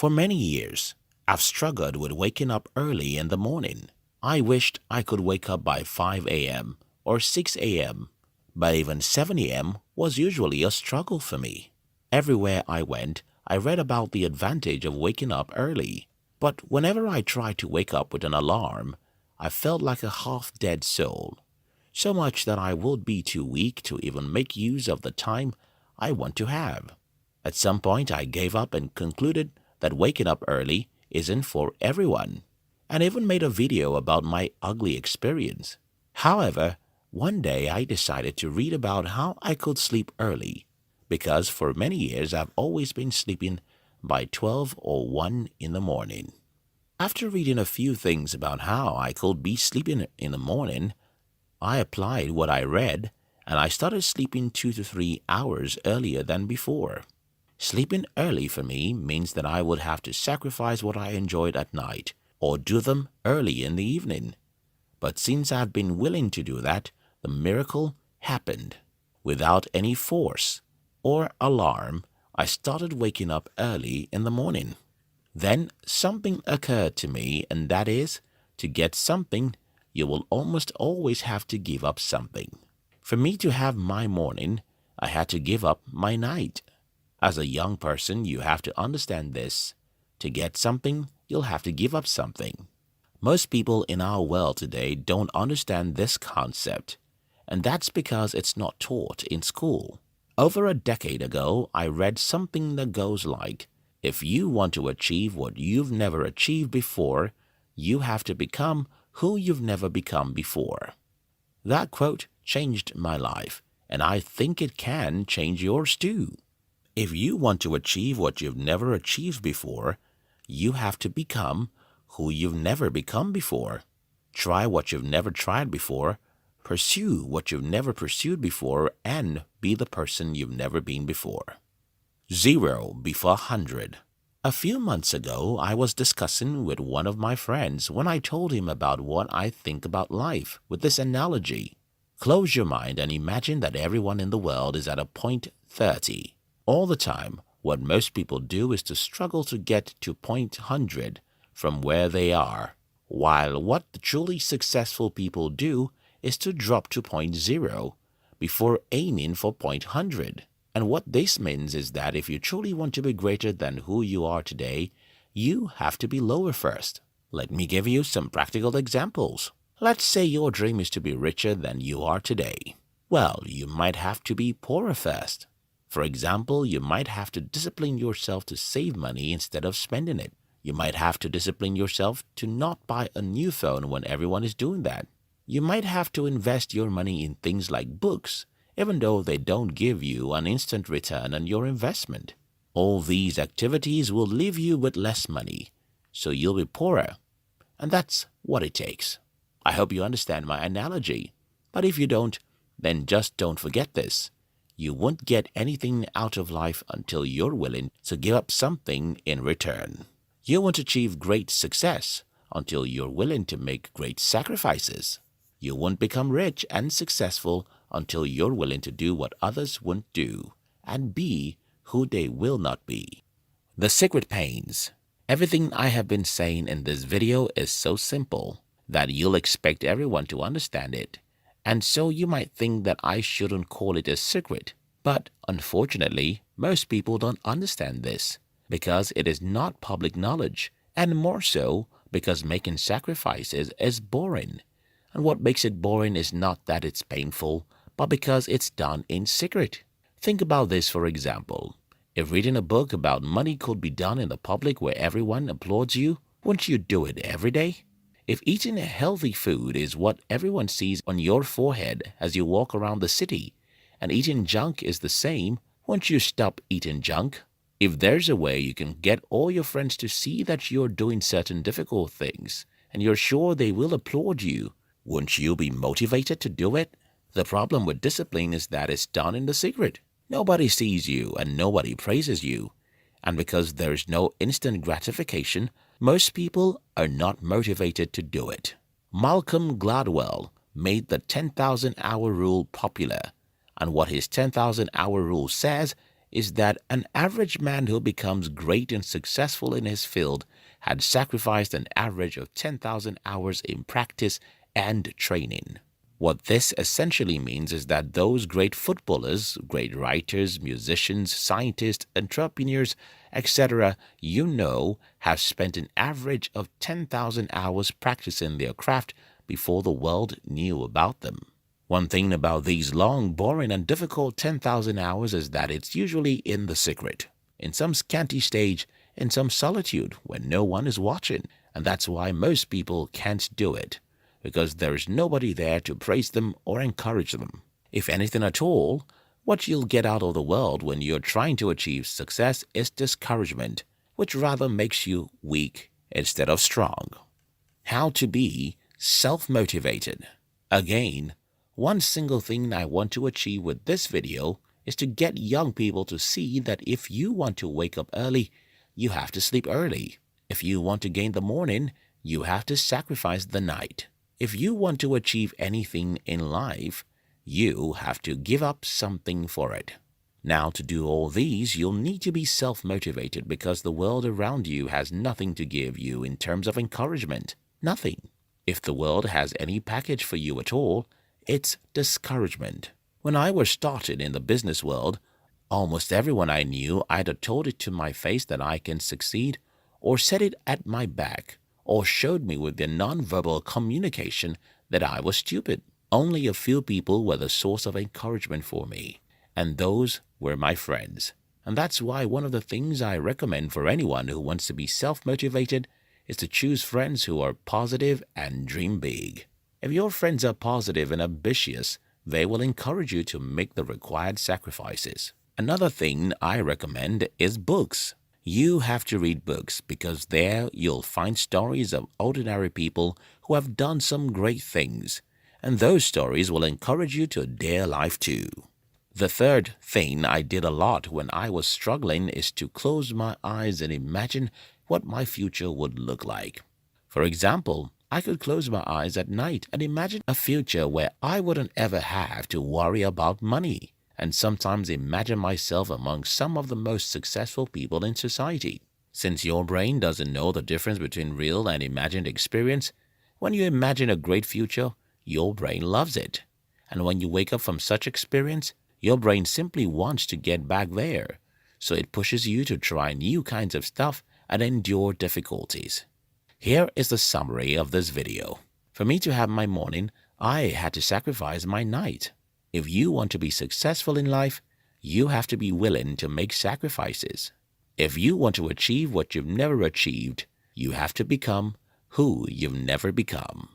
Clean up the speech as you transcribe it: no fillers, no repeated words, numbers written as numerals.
For many years, I've struggled with waking up early in the morning. I wished I could wake up by 5 a.m. or 6 a.m., but even 7 a.m. was usually a struggle for me. Everywhere I went, I read about the advantage of waking up early. But whenever I tried to wake up with an alarm, I felt like a half-dead soul, so much that I would be too weak to even make use of the time I want to have. At some point, I gave up and concluded that waking up early isn't for everyone, and even made a video about my ugly experience. However, one day I decided to read about how I could sleep early, because for many years I've always been sleeping by 12 or 1 in the morning. After reading a few things about how I could be sleeping in the morning, I applied what I read and I started sleeping 2 to 3 hours earlier than before. Sleeping early for me means that I would have to sacrifice what I enjoyed at night or do them early in the evening. But since I've been willing to do that, the miracle happened. Without any force or alarm, I started waking up early in the morning. Then something occurred to me, and that is, to get something, you will almost always have to give up something. For me to have my morning, I had to give up my night. As a young person, you have to understand this. To get something, you'll have to give up something. Most people in our world today don't understand this concept, and that's because it's not taught in school. Over a decade ago, I read something that goes like, if you want to achieve what you've never achieved before, you have to become who you've never become before. That quote changed my life, and I think it can change yours too. If you want to achieve what you've never achieved before, you have to become who you've never become before. Try what you've never tried before, pursue what you've never pursued before, and be the person you've never been before. 0 before 100. A few months ago, I was discussing with one of my friends when I told him about what I think about life with this analogy. Close your mind and imagine that everyone in the world is at a point 30. All the time, what most people do is to struggle to get to point 100 from where they are, while what the truly successful people do is to drop to point 0 before aiming for point 100. And what this means is that if you truly want to be greater than who you are today, you have to be lower first. Let me give you some practical examples. Let's say your dream is to be richer than you are today. Well, you might have to be poorer first. For example, you might have to discipline yourself to save money instead of spending it. You might have to discipline yourself to not buy a new phone when everyone is doing that. You might have to invest your money in things like books, even though they don't give you an instant return on your investment. All these activities will leave you with less money, so you'll be poorer. And that's what it takes. I hope you understand my analogy. But if you don't, then just don't forget this. You won't get anything out of life until you're willing to give up something in return. You won't achieve great success until you're willing to make great sacrifices. You won't become rich and successful until you're willing to do what others won't do and be who they will not be. The secret pains. Everything I have been saying in this video is so simple that you'll expect everyone to understand it. And so you might think that I shouldn't call it a secret. But unfortunately, most people don't understand this because it is not public knowledge, and more so because making sacrifices is boring. And what makes it boring is not that it's painful, but because it's done in secret. Think about this, for example. If reading a book about money could be done in the public where everyone applauds you, wouldn't you do it every day? If eating healthy food is what everyone sees on your forehead as you walk around the city, and eating junk is the same, won't you stop eating junk? If there's a way you can get all your friends to see that you're doing certain difficult things, and you're sure they will applaud you, wouldn't you be motivated to do it? The problem with discipline is that it's done in the secret. Nobody sees you and nobody praises you. And because there's no instant gratification, most people are not motivated to do it. Malcolm Gladwell made the 10,000 hour rule popular, and what his 10,000 hour rule says is that an average man who becomes great and successful in his field had sacrificed an average of 10,000 hours in practice and training. What this essentially means is that those great footballers, great writers, musicians, scientists, entrepreneurs, etc., have spent an average of 10,000 hours practicing their craft before the world knew about them. One thing about these long, boring, and difficult 10,000 hours is that it's usually in the secret, in some scanty stage, in some solitude when no one is watching, and that's why most people can't do it, because there is nobody there to praise them or encourage them. If anything at all, what you'll get out of the world when you're trying to achieve success is discouragement, which rather makes you weak instead of strong. How to be self-motivated. Again, one single thing I want to achieve with this video is to get young people to see that if you want to wake up early, you have to sleep early. If you want to gain the morning, you have to sacrifice the night. If you want to achieve anything in life, you have to give up something for it. Now, to do all these, you'll need to be self-motivated because the world around you has nothing to give you in terms of encouragement. Nothing. If the world has any package for you at all, it's discouragement. When I was started in the business world, almost everyone I knew either told it to my face that I can succeed, or said it at my back, or showed me with their nonverbal communication that I was stupid. Only a few people were the source of encouragement for me, and those were my friends. And that's why one of the things I recommend for anyone who wants to be self-motivated is to choose friends who are positive and dream big. If your friends are positive and ambitious, they will encourage you to make the required sacrifices. Another thing I recommend is books. You have to read books because there you'll find stories of ordinary people who have done some great things, and those stories will encourage you to dare life too. The third thing I did a lot when I was struggling is to close my eyes and imagine what my future would look like. For example, I could close my eyes at night and imagine a future where I wouldn't ever have to worry about money, and sometimes imagine myself among some of the most successful people in society. Since your brain doesn't know the difference between real and imagined experience, when you imagine a great future, your brain loves it. And when you wake up from such experience, your brain simply wants to get back there. So it pushes you to try new kinds of stuff and endure difficulties. Here is the summary of this video. For me to have my morning, I had to sacrifice my night. If you want to be successful in life, you have to be willing to make sacrifices. If you want to achieve what you've never achieved, you have to become who you've never become.